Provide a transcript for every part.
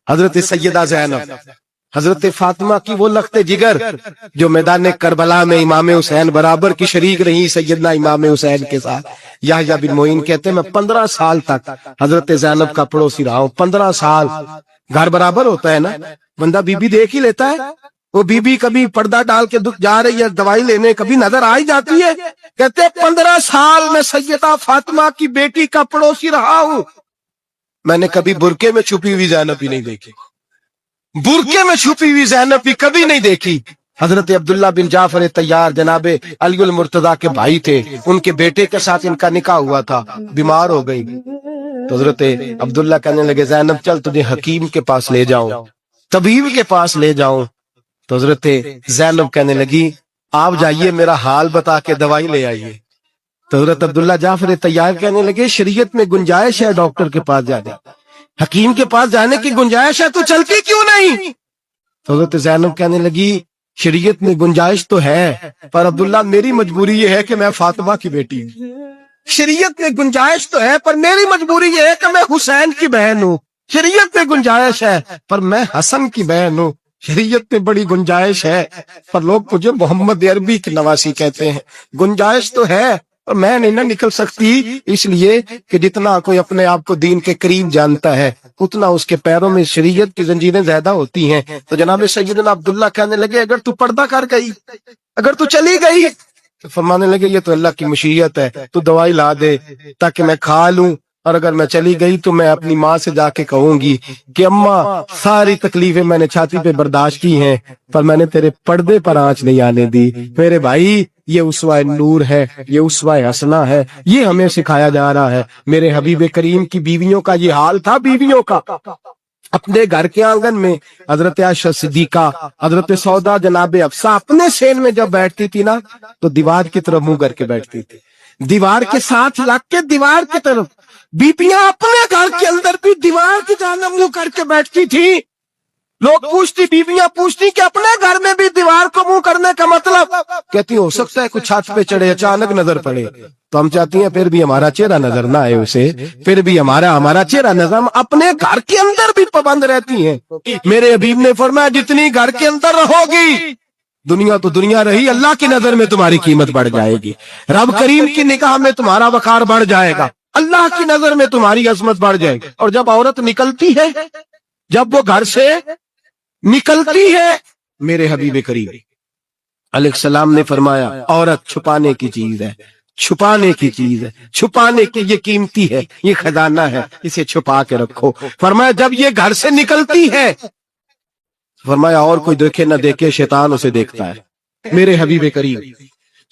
حضرت سیدہ زینب، حضرت فاطمہ کی وہ لخت جگر جو میدان کربلا میں امام حسین برابر کی شریک رہی سیدنا امام حسین کے ساتھ۔ یحییٰ بن معین کہتے ہیں میں 15 سال تک حضرت زینب کا پڑوسی رہا ہوں۔ 15 سال، گھر برابر ہوتا ہے نا، بندہ بی بی دیکھ ہی لیتا ہے۔ وہ بی بی کبھی پردہ ڈال کے جا رہی ہے دوائی لینے، کبھی نظر آ ہی جاتی ہے۔ کہتے 15 سال میں سیدہ فاطمہ کی بیٹی کا پڑوسی رہا ہوں، میں نے کبھی برقعے میں چھپی ہوئی زینب بھی نہیں دیکھی، برقعے میں چھپی ہوئی زینب بھی کبھی نہیں دیکھی۔ حضرت عبداللہ بن جعفر طیار جناب علی المرتضیٰ کے بھائی تھے، ان کے بیٹے کے ساتھ ان کا نکاح ہوا تھا، بیمار ہو گئی تو حضرت عبداللہ کہنے لگے زینب چل تجھے حکیم کے پاس لے جاؤں، طبیب کے پاس لے جاؤں۔ تو حضرت زینب کہنے لگی آپ جائیے میرا حال بتا کے دوائی لے آئیے۔ تو حضرت عبداللہ جعفر طیار کہنے لگے شریعت میں گنجائش ہے ڈاکٹر کے پاس جانے، حکیم کے پاس جانے کی گنجائش ہے، تو چلتی کیوں نہیں؟ تو حضرت زینب کہنے لگی شریعت میں گنجائش تو ہے پر عبداللہ میری مجبوری یہ ہے کہ میں فاطمہ کی بیٹی ہوں۔ شریعت میں گنجائش تو ہے پر میری مجبوری یہ ہے کہ میں حسین کی بہن ہوں۔ شریعت میں گنجائش ہے پر میں حسن کی بہن ہوں۔ شریعت میں بڑی گنجائش ہے پر لوگ مجھے محمد عربی کی نواسی کہتے ہیں۔ گنجائش تو ہے اور میں نہیں نہ نکل سکتی، اس لیے کہ جتنا کوئی اپنے آپ کو دین کے قریب جانتا ہے اتنا اس کے پیروں میں شریعت کی زنجیریں زیادہ ہوتی ہیں۔ تو جناب سیدنا عبداللہ کہنے لگے اگر تو پردہ کر گئی، اگر تو چلی گئی، تو فرمانے لگے یہ تو اللہ کی مشیت ہے، تو دوائی لا دے تاکہ میں کھا لوں، اور اگر میں چلی گئی تو میں اپنی ماں سے جا کے کہوں گی کہ اماں ساری تکلیفیں میں نے چھاتی پہ برداشت کی ہیں پر میں نے تیرے پردے پر آنچ نہیں آنے دی۔ میرے بھائی یہ اسوہ نور ہے، یہ اسوہ حسنہ ہے، یہ ہمیں سکھایا جا رہا ہے۔ میرے حبیب کریم کی بیویوں کا یہ حال تھا، بیویوں کا اپنے گھر کے آنگن میں حضرت عائشہ صدیقہ، حضرت سودا جناب حفصہ اپنے سین میں جب بیٹھتی تھی نا تو دیوار کی طرف منہ کر کے بیٹھتی تھی، دیوار کے ساتھ لگ کے دیوار کی طرف۔ بیبیاں اپنے گھر کے اندر بھی دیوار کی جانب منہ کر کے بیٹھتی تھی۔ لوگ پوچھتی، بیویاں پوچھتی کہ اپنے گھر میں بھی دیوار کو منہ کرنے کا مطلب؟ کہتی ہو سکتا ہے کچھ چھت پہ چڑھے اچانک نظر پڑے تو ہم چاہتی ہیں پھر بھی ہمارا چہرہ نظر نہ آئے اسے، پھر بھی ہمارا چہرہ نظر، ہم اپنے گھر کے اندر بھی پابند رہتی ہیں۔ میرے حبیب نے فرمایا جتنی گھر کے اندر رہو گی دنیا تو دنیا رہی، اللہ کی نظر میں تمہاری قیمت بڑھ جائے گی، رب کریم کی نگاہ میں تمہارا وقار بڑھ جائے گا، اللہ کی نظر میں تمہاری عظمت بڑھ جائے گی۔ اور جب عورت نکلتی ہے، جب وہ گھر سے نکلتی ہے، میرے حبیب کریم علیہ السلام نے فرمایا عورت چھپانے کی چیز ہے، چھپانے کی چیز ہے، چھپانے کی یہ قیمتی ہے، یہ خزانہ ہے، اسے چھپا کے رکھو۔ فرمایا جب یہ گھر سے نکلتی ہے، فرمایا اور کوئی دیکھے نہ دیکھے شیطان اسے دیکھتا ہے۔ میرے حبیب کریم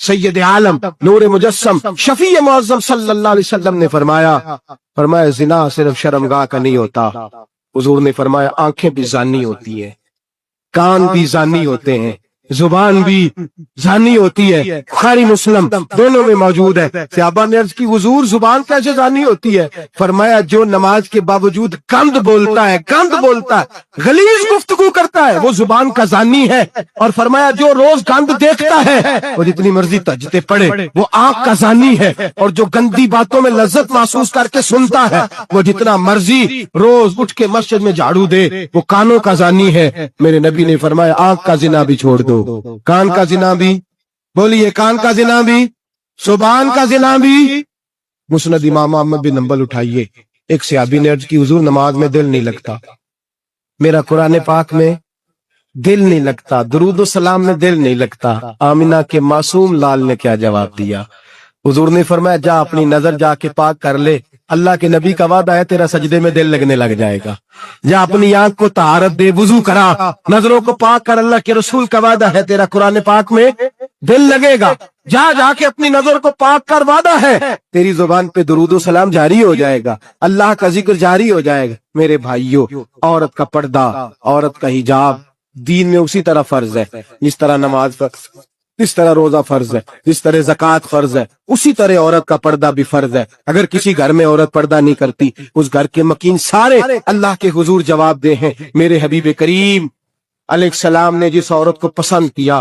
سید عالم نور مجسم شفیع معظم صلی اللہ علیہ وسلم نے فرمایا زنا صرف شرمگاہ کا نہیں ہوتا، حضور نے فرمایا آنکھیں بھی زانی ہوتی ہیں، کان بھی زانی ہوتے ہیں، زبان بھی زانی ہوتی ہے۔ بخاری مسلم دونوں میں موجود ہے۔ صحابہ نے عرض کی حضور زبان کیسے زانی ہوتی ہے؟ فرمایا جو نماز کے باوجود گند بولتا ہے، غلیظ گفتگو کرتا ہے، وہ زبان کا زانی ہے۔ اور فرمایا جو روز گند دیکھتا ہے وہ جتنی مرضی تہجدیں پڑھے وہ آنکھ کا زانی ہے، اور جو گندی باتوں میں لذت محسوس کر کے سنتا ہے وہ جتنا مرضی روز اٹھ کے مسجد میں جھاڑو دے وہ کانوں کا زانی ہے۔ میرے نبی نے فرمایا آنکھ کا زنا بھی چھوڑ دو، کان کا زنا بھی، بولیے کان کا زنا بھی، زبان کا زنا بھی۔ مسند امام احمد بن حنبل اٹھائیے، ایک صحابی نے عرض کی حضور نماز میں دل نہیں لگتا، میرا قرآن پاک میں دل نہیں لگتا، درود و سلام میں دل نہیں لگتا۔ آمینہ کے معصوم لال نے کیا جواب دیا؟ حضور نے فرمایا جا اپنی نظر جا کے پاک کر لے، اللہ کے نبی کا وعدہ ہے تیرا سجدے میں دل لگنے لگ جائے گا۔ جا اپنی آنکھ کو طہارت دے، وضو کرا، نظروں کو پاک کر، اللہ کے رسول کا وعدہ ہے تیرا قرآن پاک میں دل لگے گا۔ جا کے اپنی نظر کو پاک کر، وعدہ ہے تیری زبان پہ درود و سلام جاری ہو جائے گا، اللہ کا ذکر جاری ہو جائے گا۔ میرے بھائیوں، عورت کا پردہ، عورت کا حجاب دین میں اسی طرح فرض ہے جس طرح نماز فرض، جس طرح روزہ فرض ہے، جس طرح زکوٰۃ فرض ہے، اسی طرح عورت کا پردہ بھی فرض ہے۔ اگر کسی گھر میں عورت پردہ نہیں کرتی اس گھر کے مکین سارے اللہ کے حضور جواب دے ہیں۔ میرے حبیب کریم علیہ السلام نے جس عورت کو پسند کیا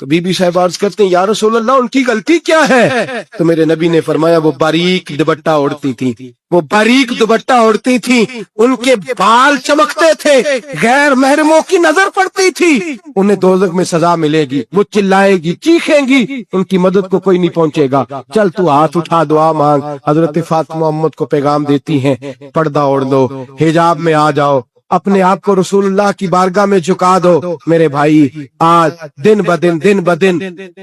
تو بی بی صاحب عرض کرتے ہیں یا رسول اللہ ان کی غلطی کیا ہے؟ تو میرے نبی نے فرمایا وہ باریک دوپٹہ اوڑھتی تھی، وہ باریک دوپٹہ اوڑھتی تھی، ان کے بال چمکتے تھے، غیر محرموں کی نظر پڑتی تھی، انہیں دوزخ میں سزا ملے گی، وہ چلائے گی، چیخیں گی، ان کی مدد کو کوئی نہیں پہنچے گا، چل تو ہاتھ اٹھا دعا مانگ۔ حضرت فاطمہ امت کو پیغام دیتی ہیں پردہ اوڑھ لو، حجاب میں آ جاؤ، اپنے آپ کو رسول اللہ کی بارگاہ میں جھکا دو۔ میرے بھائی آج دن بدن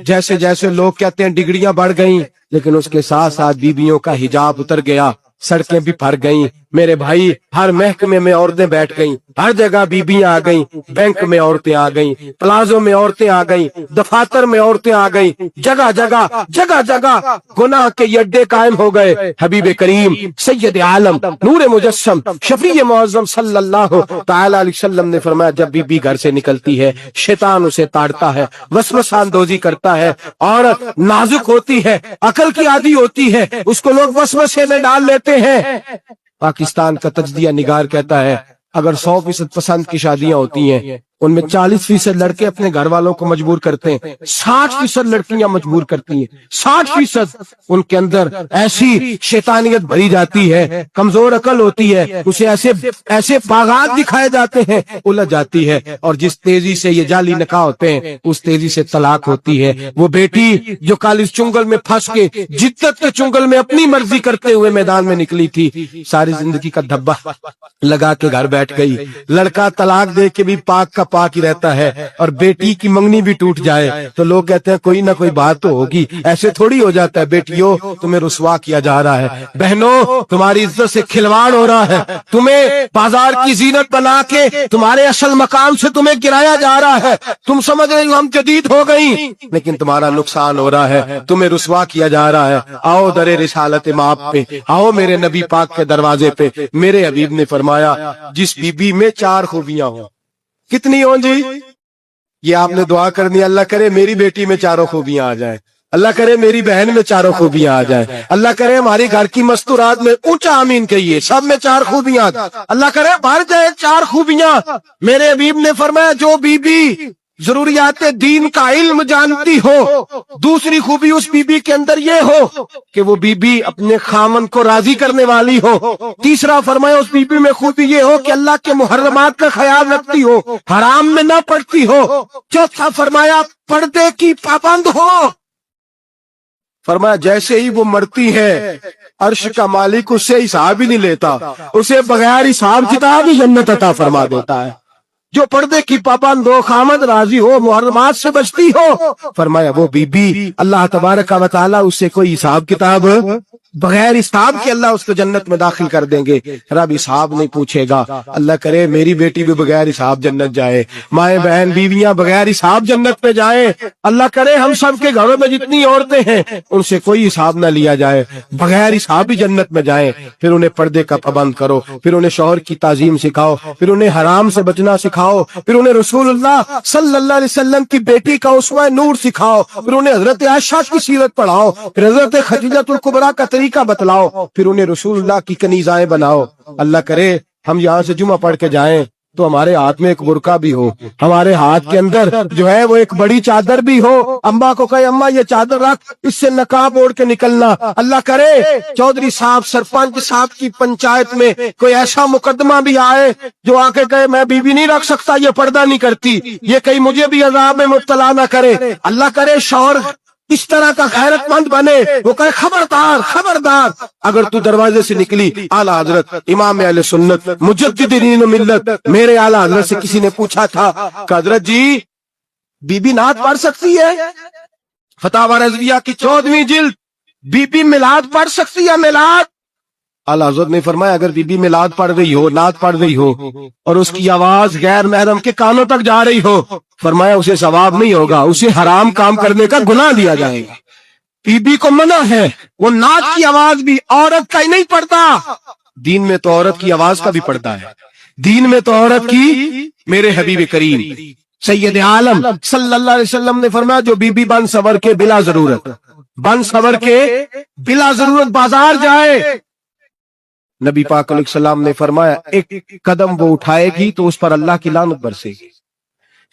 جیسے جیسے لوگ کہتے ہیں ڈگریاں بڑھ گئیں، لیکن اس کے ساتھ ساتھ بیویوں کا حجاب اتر گیا، سڑکیں بھی بھر گئیں۔ میرے بھائی ہر محکمے میں عورتیں بیٹھ گئیں، ہر جگہ بیبیاں آ گئیں، بینک میں عورتیں آ گئیں، پلازوں میں عورتیں آ گئیں، دفاتر میں عورتیں آ گئیں، جگہ جگہ گناہ کے یہ اڈے قائم ہو گئے۔ حبیب کریم سید عالم نور مجسم شفیع معظم صلی اللہ تعالی علیہ وسلم نے فرمایا جب بیوی گھر سے نکلتی ہے شیطان اسے تاڑتا ہے، وسوسہ اندوزی کرتا ہے، عورت نازک ہوتی ہے، عقل کی عادی ہوتی ہے، اس کو لوگ وسوسے میں ڈال لیتے ہیں۔ پاکستان کا تجزیہ نگار کہتا ہے اگر 100% پسند کی شادیاں ہوتی ہیں ان میں 40% لڑکے اپنے گھر والوں کو مجبور کرتے ہیں، 60% لڑکیاں مجبور کرتی ہیں، 60% ان کے اندر ایسی شیطانیت بھری جاتی ہے، کمزور عقل ہوتی ہے، اسے ایسے باغات دکھائے جاتے ہیں، الجھ جاتی ہے، اور جس تیزی سے یہ جعلی نکاح ہوتے ہیں اس تیزی سے طلاق ہوتی ہے۔ وہ بیٹی جو کالج چنگل میں پھنس کے جدت کے چنگل میں اپنی مرضی کرتے ہوئے میدان میں نکلی تھی، ساری زندگی کا دھبا لگا کے گھر بیٹھ گئی۔ لڑکا طلاق دے کے بھی پاک کا پاک ہی رہتا ہے، اور بیٹی کی منگنی بھی ٹوٹ جائے تو لوگ کہتے ہیں کوئی نہ کوئی بات تو ہوگی، ایسے تھوڑی ہو جاتا ہے۔ بیٹیوں تمہیں رسوا کیا جا رہا ہے، بہنوں تمہاری عزت سے کھلواڑ ہو رہا ہے، تمہیں بازار کی زینت بنا کے تمہارے اصل مقام سے تمہیں گرایا جا رہا ہے، تم سمجھ رہے ہو ہم جدید ہو گئی، لیکن تمہارا نقصان ہو رہا ہے، تمہیں رسوا کیا جا رہا ہے۔ آؤ در رسالت ماپ پہ، آؤ میرے نبی پاک کے دروازے پہ۔ میرے حبیب نے فرمایا جس بی بی میں 4 خوبیاں ہوں، کتنی ہوں جی؟ یہ آپ نے دعا کرنی، اللہ کرے میری بیٹی میں 4 خوبیاں آ جائیں، اللہ کرے میری بہن میں 4 خوبیاں آ جائیں، اللہ کرے ہماری گھر کی مستورات میں اونچا آمین کہیے سب میں 4 خوبیاں، اللہ کرے بھر جائے 4 خوبیاں۔ میرے حبیب نے فرمایا جو بی بی ضروریات دین کا علم جانتی ہو، دوسری خوبی اس بی بی کے اندر یہ ہو کہ وہ بی بی اپنے خامن کو راضی کرنے والی ہو، تیسرا فرمایا اس بی بی میں خوبی یہ ہو کہ اللہ کے محرمات کا خیال رکھتی ہو، حرام میں نہ پڑتی ہو، چوتھا فرمایا پردے کی پابند ہو۔ فرمایا جیسے ہی وہ مرتی ہے عرش کا مالک اس سے حساب ہی نہیں لیتا، اسے بغیر حساب کتاب ہی جنت عطا فرما دیتا ہے۔ جو پردے کی پابند ہو، خامد راضی ہو، محرمات سے بچتی ہو، فرمایا وہ بی بی اللہ تبارک و تعالی اس سے کوئی حساب کتاب بغیر حساب کے اللہ اس کو جنت میں داخل کر دیں گے، رب حساب نہیں پوچھے گا۔ اللہ کرے میری بیٹی بھی بغیر حساب جنت جائے، مائیں بہن بیویاں بغیر حساب جنت میں جائیں، اللہ کرے ہم سب کے گھروں میں جتنی عورتیں ہیں ان سے کوئی حساب نہ لیا جائے، بغیر حساب ہی جنت میں جائیں۔ پھر انہیں پردے کا پابند کرو، پھر انہیں شوہر کی تعظیم سکھاؤ، پھر انہیں حرام سے بچنا سکھاؤ، پھر انہیں رسول اللہ صلی اللہ علیہ وسلم کی بیٹی کا اسوہ نور سکھاؤ، پھر انہیں حضرت عائشہ کی سیرت پڑھاؤ، پھر حضرت خدیجہ الکبریٰ کا طریقہ بتلاؤ، پھر انہیں رسول اللہ کی کنیزائیں بناؤ۔ اللہ کرے ہم یہاں سے جمعہ پڑھ کے جائیں تو ہمارے ہاتھ میں ایک برقع بھی ہو، ہمارے ہاتھ کے اندر جو ہے وہ ایک بڑی چادر بھی ہو، اماں کو کہے اماں یہ چادر رکھ، اس سے نقاب اوڑھ کے نکلنا۔ اللہ کرے چودھری صاحب سرپنچ صاحب کی پنچایت میں کوئی ایسا مقدمہ بھی آئے جو آ کے کہے میں بیوی نہیں رکھ سکتا، یہ پردہ نہیں کرتی، یہ کہیں مجھے بھی عذاب میں مبتلا نہ کرے۔ اللہ کرے شوہر اس طرح کا غیرت مند بنے، وہ کہے خبردار خبردار، اگر تو دروازے سے نکلی اعلیٰ حضرت امام اہل سنت مجدد دین و ملت میرے اعلیٰ حضرت سے کسی نے پوچھا تھا کہ حضرت جی بی بی نعت پڑھ سکتی ہے؟ فتاوی رضویہ کی 14ویں جلد، بی بی میلاد پڑھ سکتی ہے؟ میلاد؟ اعلیٰ حضرت نے فرمایا اگر بی بی میلاد پڑھ رہی ہو، نعت پڑھ رہی ہو اور اس کی آواز غیر محرم کے کانوں تک جا رہی ہو، فرمایا اسے ثواب نہیں ہوگا، اسے حرام کام کرنے کا گناہ دیا جائے گا۔ بی بی کو منع ہے، وہ نعت کی آواز بھی عورت کا ہی نہیں پڑتا، دین میں تو عورت کی آواز کا بھی پڑتا ہے، دین میں تو عورت کی۔ میرے حبیب کریم سید عالم صلی اللہ علیہ وسلم نے فرمایا جو بی بی بن سور کے بلا ضرورت بازار جائے، نبی پاک علیہ السلام نے فرمایا ایک قدم وہ اٹھائے گی تو اس پر اللہ کی لعنت برسے گی،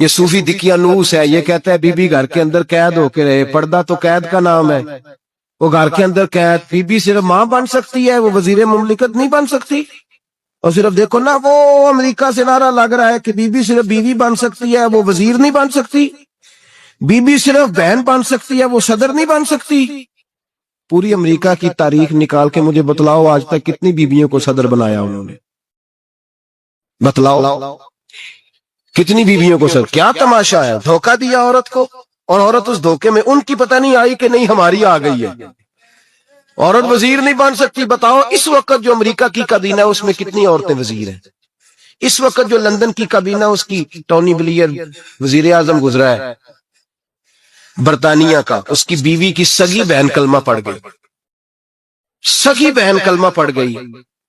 یہ صوفی دقیانوس ہے، یہ کہتا ہے بی بی گھر کے اندر قید ہو کے رہے، پردہ تو قید کا نام ہے، وہ گھر کے اندر قید، بی بی صرف ماں بن سکتی ہے، وہ وزیر مملکت نہیں بن سکتی۔ اور صرف دیکھو نا، وہ امریکہ سے نعرہ لگ رہا ہے کہ بی بی صرف بیوی بن سکتی ہے، وہ وزیر نہیں بن سکتی، بی بی صرف بہن بن سکتی ہے، وہ صدر نہیں بن سکتی۔ پوری امریکہ کی تاریخ نکال کے مجھے بتلاؤ آج تک کتنی بیویوں کو صدر بنایا انہوں نے، بتلاؤ کتنی بیویوں کو صدر۔ کیا تماشا ہے، دھوکہ دیا عورت کو، اور عورت اس دھوکے میں ان کی پتہ نہیں آئی کہ نہیں ہماری آ گئی ہے۔ عورت وزیر نہیں بن سکتی، بتاؤ اس وقت جو امریکہ کی کابینہ اس میں کتنی عورتیں وزیر ہیں؟ اس وقت جو لندن کی کابینہ اس کی ٹونی بلیئر وزیر اعظم گزرا ہے برطانیہ کا، اس کی بیوی کی سگی بہن کلمہ پڑھ گئی، سگی بہن کلمہ پڑھ گئی۔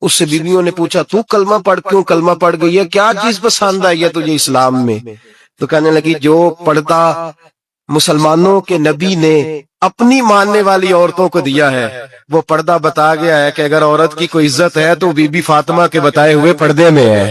اس سے بیویوں نے پوچھا تو کلمہ پڑھ کیوں کلمہ پڑھ گئی ہے، کیا چیز پسند آئی ہے تجھے اسلام میں؟ تو کہنے لگی جو پردہ مسلمانوں کے نبی نے اپنی ماننے والی عورتوں کو دیا ہے، وہ پردہ بتا گیا ہے کہ اگر عورت کی کوئی عزت ہے تو بی بی فاطمہ کے بتائے ہوئے پردے میں ہے۔